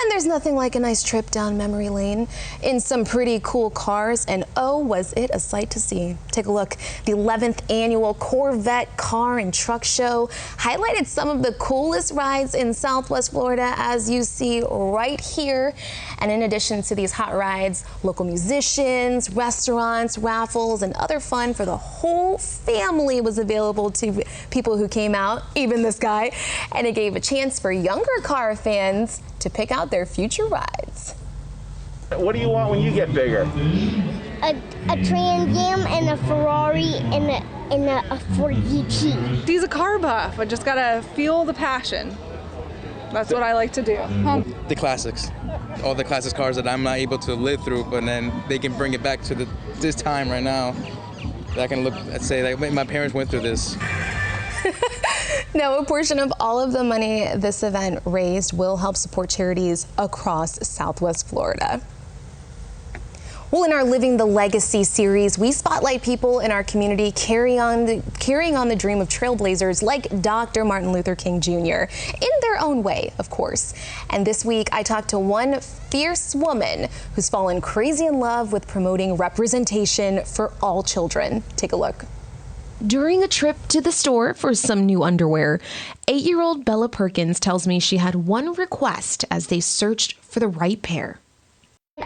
And there's nothing like a nice trip down memory lane in some pretty cool cars, and oh, was it a sight to see. Take a look. The 11th annual Corvette Car and Truck Show highlighted some of the coolest rides in Southwest Florida, as you see right here. And in addition to these hot rides, local musicians, restaurants, raffles, and other fun for the whole family was available to people who came out, even this guy. And it gave a chance for younger car fans to pick out their future rides. What do you want when you get bigger? A Trans Am and a Ferrari and a Ford GT. He's a car buff. I just gotta feel the passion. That's what I like to do. The classics. All the classic cars that I'm not able to live through, but then they can bring it back to this time right now. That I can look and say, like, my parents went through this. Now, a portion of all of the money this event raised will help support charities across Southwest Florida. Well, in our Living the Legacy series, we spotlight people in our community carrying on the dream of trailblazers like Dr. Martin Luther King Jr. in their own way, of course. And this week, I talked to one fierce woman who's fallen crazy in love with promoting representation for all children. Take a look. During a trip to the store for some new underwear, 8-year-old Bella Perkins tells me she had one request as they searched for the right pair.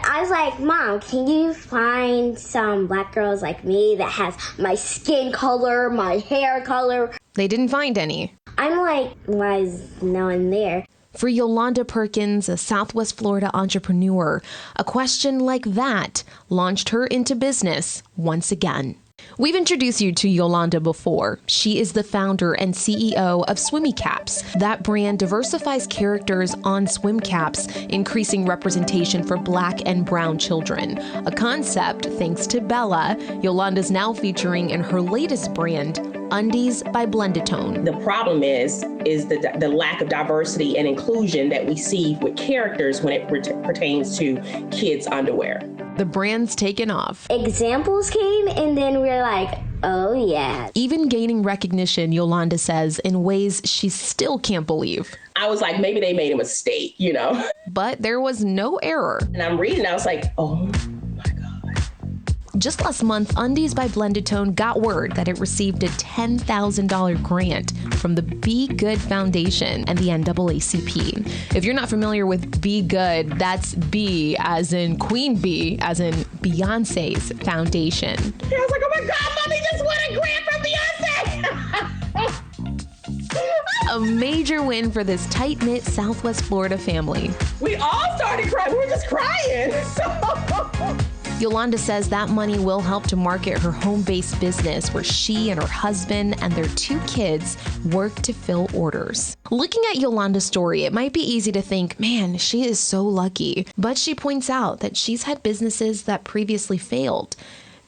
I was like, Mom, can you find some black girls like me that has my skin color, my hair color? They didn't find any. I'm like, why is no one there? For Yolanda Perkins, a Southwest Florida entrepreneur, a question like that launched her into business once again. We've introduced you to Yolanda before. She is the founder and CEO of Swimmy Caps. That brand diversifies characters on swim caps, increasing representation for Black and brown children. A concept, thanks to Bella, Yolanda's now featuring in her latest brand, Undies by Blenditone. The problem is the lack of diversity and inclusion that we see with characters when it pertains to kids' underwear. The brand's taken off. Examples came and then we're like, oh yeah. Even gaining recognition, Yolanda says, in ways she still can't believe. I was like, maybe they made a mistake, you know? But there was no error. And I'm reading, I was like, oh. Just last month, Undies by Blenditone got word that it received a $10,000 grant from the Be Good Foundation and the NAACP. If you're not familiar with Be Good, that's B as in Queen Bee, as in Beyonce's foundation. I was like, oh my God, Mommy just won a grant from Beyonce! A major win for this tight-knit Southwest Florida family. We all started crying. We were just crying. Yolanda says that money will help to market her home-based business where she and her husband and their 2 kids work to fill orders. Looking at Yolanda's story, it might be easy to think, man, she is so lucky. But she points out that she's had businesses that previously failed.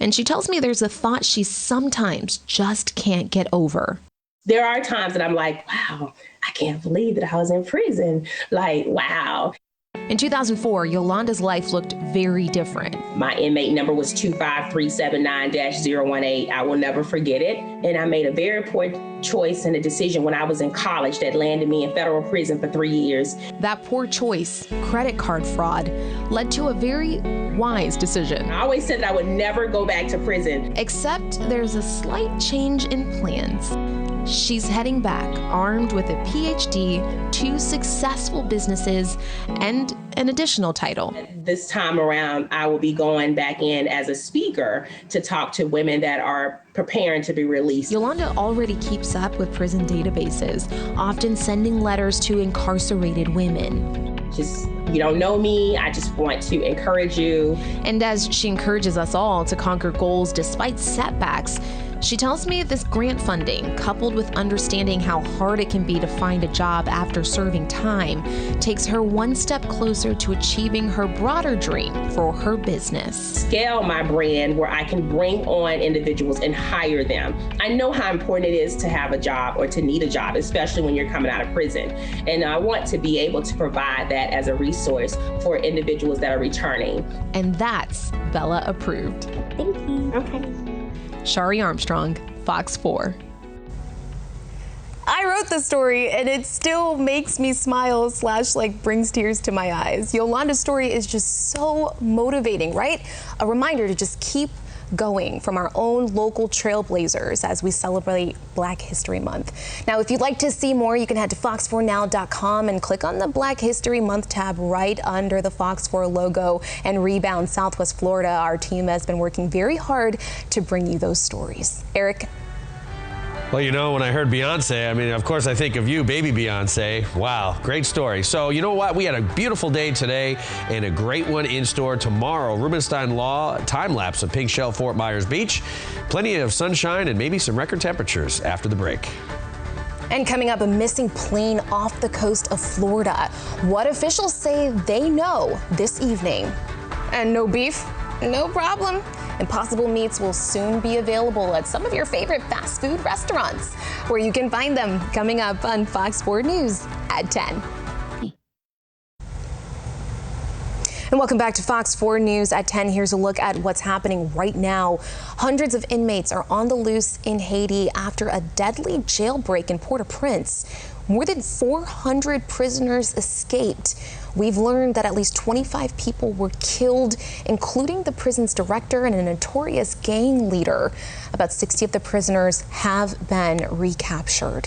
And she tells me there's a thought she sometimes just can't get over. There are times that I'm like, wow, I can't believe that I was in prison. Like, wow. In 2004, Yolanda's life looked very different. My inmate number was 25379-018. I will never forget it. And I made a very poor choice and a decision when I was in college that landed me in federal prison for 3 years. That poor choice, credit card fraud, led to a very wise decision. I always said that I would never go back to prison. Except there's a slight change in plans. She's heading back armed with a PhD, 2 successful businesses, and an additional title. This time around, I will be going back in as a speaker to talk to women that are preparing to be released. Yolanda already keeps up with prison databases, often sending letters to incarcerated women. Just, you don't know me, I just want to encourage you. And as she encourages us all to conquer goals despite setbacks, she tells me this grant funding, coupled with understanding how hard it can be to find a job after serving time, takes her one step closer to achieving her broader dream for her business. Scale my brand where I can bring on individuals and hire them. I know how important it is to have a job or to need a job, especially when you're coming out of prison. And I want to be able to provide that as a resource for individuals that are returning. And that's Bella approved. Thank you. Okay. Shari Armstrong, Fox 4. I wrote the story and it still makes me smile / like brings tears to my eyes. Yolanda's story is just so motivating, right? A reminder to just keep going from our own local trailblazers as we celebrate Black History Month. Now, if you'd like to see more, you can head to fox4now.com and click on the Black History Month tab right under the Fox 4 logo and Rebound Southwest Florida. Our team has been working very hard to bring you those stories. Eric? Well, you know, when I heard Beyonce, I mean, of course, I think of you, baby Beyonce. Wow, great story. So, you know what? We had a beautiful day today and a great one in store tomorrow. Rubenstein Law time-lapse of Pink Shell Fort Myers Beach. Plenty of sunshine and maybe some record temperatures after the break. And coming up, a missing plane off the coast of Florida. What officials say they know this evening. And no beef? No problem. Impossible meats will soon be available at some of your favorite fast food restaurants, where you can find them coming up on Fox 4 News at 10. And welcome back to Fox 4 News at 10. Here's a look at what's happening right now. Hundreds of inmates are on the loose in Haiti after a deadly jailbreak in Port-au-Prince. More than 400 prisoners escaped. We've learned that at least 25 people were killed, including the prison's director and a notorious gang leader. About 60 of the prisoners have been recaptured.